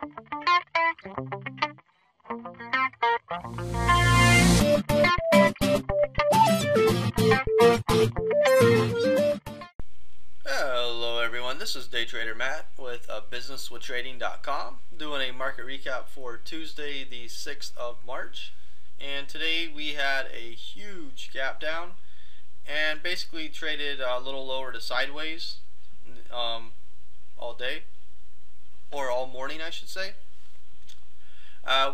Hello everyone, this is Day Trader Matt with businesswithtrading.com doing a market recap for Tuesday the 6th of March, and today we had a huge gap down and basically traded a little lower to sideways all day, or all morning I should say.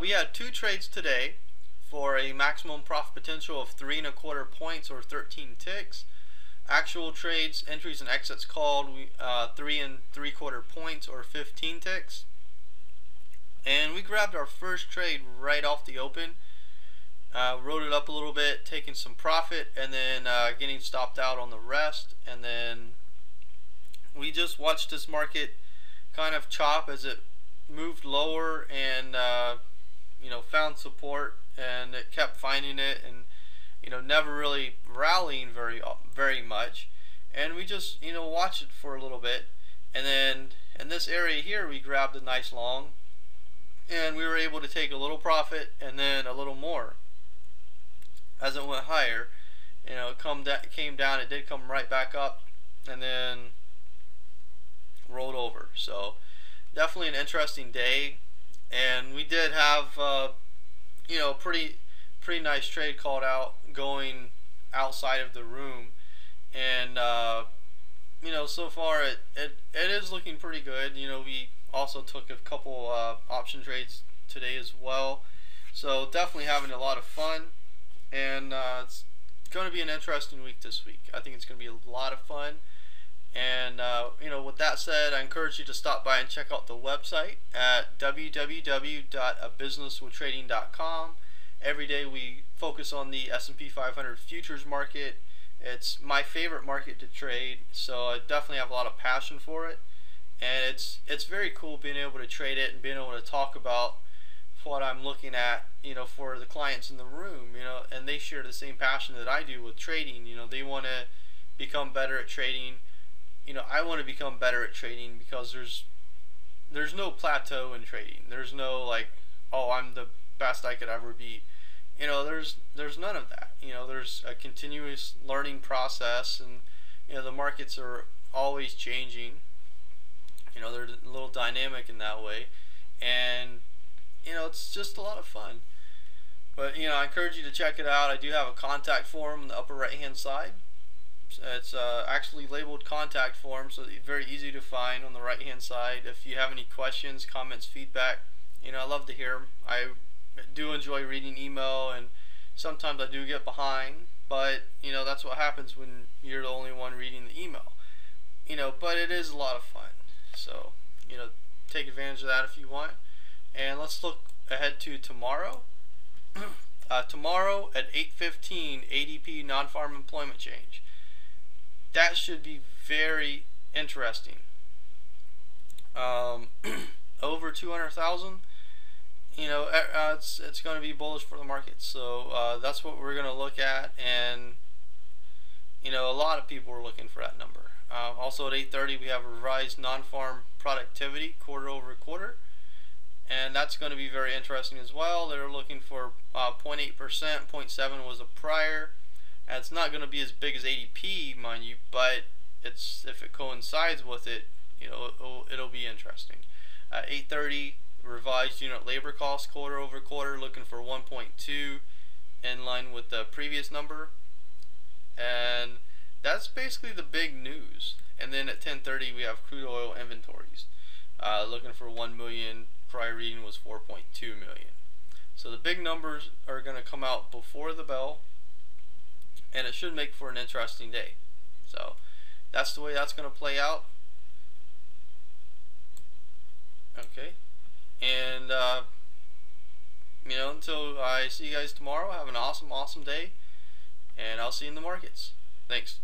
We had two trades today for a maximum profit potential of 3 1/4 points or 13 ticks. Actual trades, entries and exits called 3 3/4 points or 15 ticks. And we grabbed our first trade right off the open, rode it up a little bit, taking some profit, and then getting stopped out on the rest. And then we just watched this market kind of chop as it moved lower and found support, and it kept finding it, and never really rallying very much. And we just watched it for a little bit, and then in this area here we grabbed a nice long, and we were able to take a little profit and then a little more as it went higher. It came down, it did come right back up, and then rolled over. So definitely an interesting day, and we did have pretty nice trade called out going outside of the room, and so far it is looking pretty good. We also took a couple option trades today as well, so definitely having a lot of fun, and it's going to be an interesting week this week. I think it's going to be a lot of fun. And with that said, I encourage you to stop by and check out the website at www.businesswithtrading.com. Every day we focus on the S&P 500 futures market. It's my favorite market to trade, so I definitely have a lot of passion for it. And it's very cool being able to trade it and being able to talk about what I'm looking at, for the clients in the room, and they share the same passion that I do with trading. They want to become better at trading. I want to become better at trading because there's no plateau in trading. There's no like, oh, I'm the best I could ever be. There's none of that. There's a continuous learning process, and the markets are always changing. They're a little dynamic in that way, and it's just a lot of fun. But I encourage you to check it out. I do have a contact form on the upper right hand side. It's actually labeled contact form, so it's very easy to find on the right hand side. If you have any questions, comments, feedback, I love to hear them. I do enjoy reading email, and sometimes I do get behind, but that's what happens when you're the only one reading the email. But it is a lot of fun, so take advantage of that if you want. And let's look ahead to tomorrow. Tomorrow at 8:15, ADP non-farm employment change. That should be very interesting. Over 200,000. It's going to be bullish for the market. So that's what we're going to look at, and a lot of people are looking for that number. Also at 8:30 we have revised non-farm productivity quarter over quarter, and that's going to be very interesting as well. They're looking for 0.8%. 0.7 was a prior. And it's not going to be as big as ADP, mind you, but if it coincides with it, it'll be interesting. 8:30 revised unit labor costs quarter over quarter, looking for 1.2, in line with the previous number, and that's basically the big news. And then at 10:30 we have crude oil inventories, looking for 1 million. Prior reading was 4.2 million. So the big numbers are going to come out before the bell, and it should make for an interesting day. So that's the way that's going to play out. Okay, and until I see you guys tomorrow, have an awesome day, and I'll see you in the markets. Thanks.